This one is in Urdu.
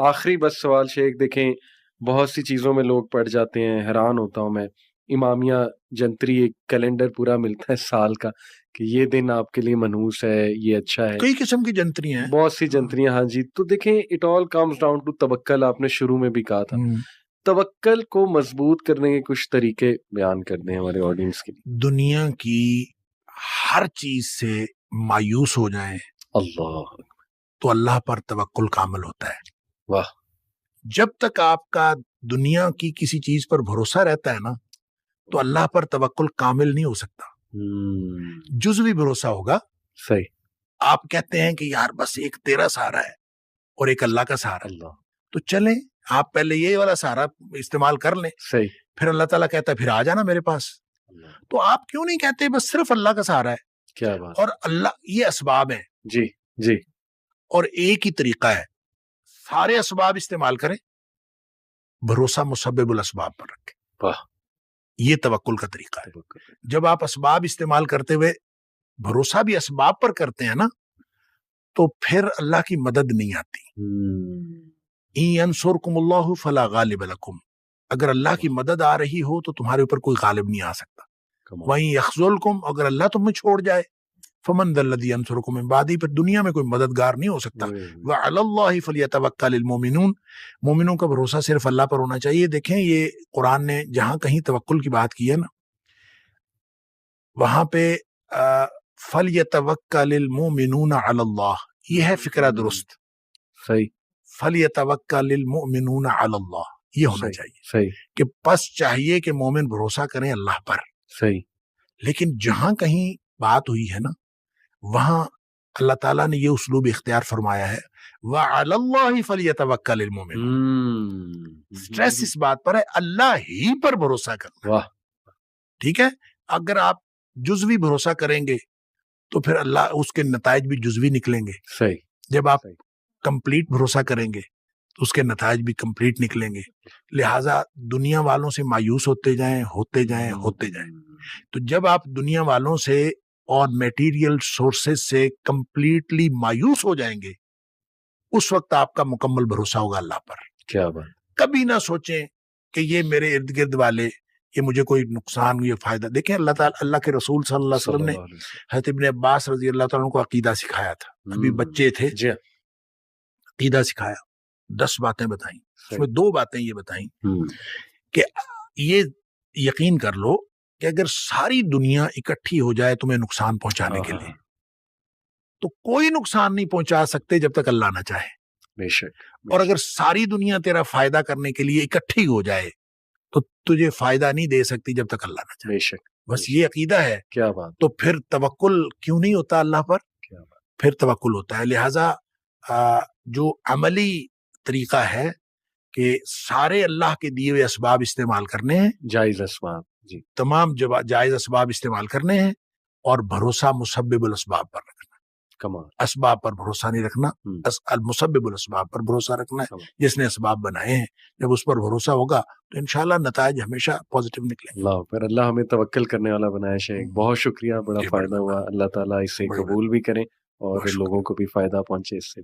آخری بس سوال شیخ، دیکھیں بہت سی چیزوں میں لوگ پڑ جاتے ہیں، حیران ہوتا ہوں میں، امامیہ جنتری ایک کیلنڈر پورا ملتا ہے سال کا کہ یہ دن آپ کے لیے منحوس ہے، یہ اچھا ہے، کئی قسم کی جنتریاں ہیں، بہت سی جنتریاں. ہاں جی، تو دیکھیں it all comes down to توکل. آپ نے شروع میں بھی کہا تھا توکل کو مضبوط کرنے کے کچھ طریقے بیان کر دیں ہمارے آڈینس کے لیے. دنیا کی ہر چیز سے مایوس ہو جائیں اللہ تو اللہ پر توکل کامل ہوتا ہے. واہ. جب تک آپ کا دنیا کی کسی چیز پر بھروسہ رہتا ہے نا تو اللہ پر توکل کامل نہیں ہو سکتا. جزوی بھروسہ ہوگا. صحیح. آپ کہتے ہیں کہ یار بس ایک تیرا سہارا ہے اور ایک اللہ کا سہارا. اللہ. تو چلیں آپ پہلے یہ والا سہارا استعمال کر لیں. صحیح. پھر اللہ تعالیٰ کہتا ہے پھر آ جانا میرے پاس. تو آپ کیوں نہیں کہتے بس صرف اللہ کا سہارا ہے؟ کیا بات. اور اللہ یہ اسباب ہیں. جی جی. اور ایک ہی طریقہ ہے، سارے اسباب استعمال کریں، بھروسہ مسبب الاسباب پر رکھیں. واہ. یہ توکل کا طریقہ ہے. جب آپ اسباب استعمال کرتے ہوئے بھروسہ بھی اسباب پر کرتے ہیں نا تو پھر اللہ کی مدد نہیں آتی. ان ینصرکم اللہ فلا غالب لکم، اگر اللہ کی مدد آ رہی ہو تو تمہارے اوپر کوئی غالب نہیں آ سکتا. وَإِن يَخْذُلْكُمْ، اگر اللہ تمہیں چھوڑ جائے، فَمَنْ ذَا الَّذِي يَنصُرُكُم مِّن بَعْدِهِ، پھر دنیا میں کوئی مددگار نہیں ہو سکتا. وَعَلَى اللَّهِ فَلْيَتَوَكَّلِ الْمُؤْمِنُونَ، مومنوں کا بھروسہ صرف اللہ پر ہونا چاہیے. دیکھیں یہ قرآن نے جہاں کہیں توکل کی بات کی ہے نا وہاں پہ فَلْيَتَوَكَّلِ الْمُؤْمِنُونَ عَلَى اللَّهِ، یہ ہے فکرہ درست. صحیح. فَلْيَتَوَكَّلِ الْمُؤْمِنُونَ عَلَى اللَّهِ، یہ ہونا چاہیے. صحیح. کہ پس چاہیے کہ مومن بھروسہ کریں اللہ پر. صحیح. لیکن جہاں کہیں بات ہوئی ہے نا وہاں اللہ تعالیٰ نے یہ اسلوب اختیار فرمایا ہے وَعَلَى اللَّهِ فَلْيَتَوَكَّلِ الْمُؤْمِنُونَ. سٹریس اس بات پر ہے اللہ ہی پر بھروسہ کرنا. واہ. ٹھیک ہے. اگر آپ جزوی بھروسہ کریں گے تو پھر اللہ اس کے نتائج بھی جزوی نکلیں گے. صحیح. جب آپ کمپلیٹ بھروسہ کریں گے تو اس کے نتائج بھی کمپلیٹ نکلیں گے. لہٰذا دنیا والوں سے مایوس ہوتے جائیں ہوتے جائیں ہوتے جائیں. تو جب آپ دنیا والوں سے اور میٹیریل سورسز سے کمپلیٹلی مایوس ہو جائیں گے اس وقت آپ کا مکمل بھروسہ ہوگا اللہ پر. کیا بات. کبھی نہ سوچیں کہ یہ میرے ارد گرد والے یہ مجھے کوئی نقصان یہ فائدہ. دیکھیں اللہ تعالیٰ اللہ کے رسول صلی اللہ علیہ وسلم نے حضرت ابن عباس رضی اللہ تعالیٰ عنہ کو عقیدہ سکھایا تھا. ابھی بچے تھے، عقیدہ سکھایا، 10 باتیں بتائیں. اس میں 2 باتیں یہ بتائیں کہ یہ یقین کر لو کہ اگر ساری دنیا اکٹھی ہو جائے تمہیں نقصان پہنچانے کے لیے تو کوئی نقصان نہیں پہنچا سکتے جب تک اللہ نہ چاہے. بے شک. اور اگر ساری دنیا تیرا فائدہ کرنے کے لیے اکٹھی ہو جائے تو تجھے فائدہ نہیں دے سکتی جب تک اللہ نہ چاہے. بے شک. بس یہ عقیدہ ہے. کیا بات. تو پھر توکل کیوں نہیں ہوتا اللہ پر؟ کیا بات. پھر توکل ہوتا ہے. لہٰذا جو عملی طریقہ ہے کہ سارے اللہ کے دیے ہوئے اسباب استعمال کرنے ہیں، جائز اسباب. جی. تمام جائز اسباب استعمال کرنے ہیں اور بھروسہ مسبب الاسباب پر رکھنا. کمال. اسباب پر بھروسہ نہیں رکھنا، المسبب الاسباب پر بھروسہ رکھنا ہے. جس نے اسباب بنائے ہیں جب اس پر بھروسہ ہوگا تو انشاءاللہ نتائج ہمیشہ پازیٹیو نکلیں. اللہ پر اللہ ہمیں توکل کرنے والا بنائے شیخ. بہت شکریہ، بڑا فائدہ ہوا. اللہ تعالیٰ اسے قبول بھی کریں اور لوگوں کو بھی فائدہ پہنچے اس سے.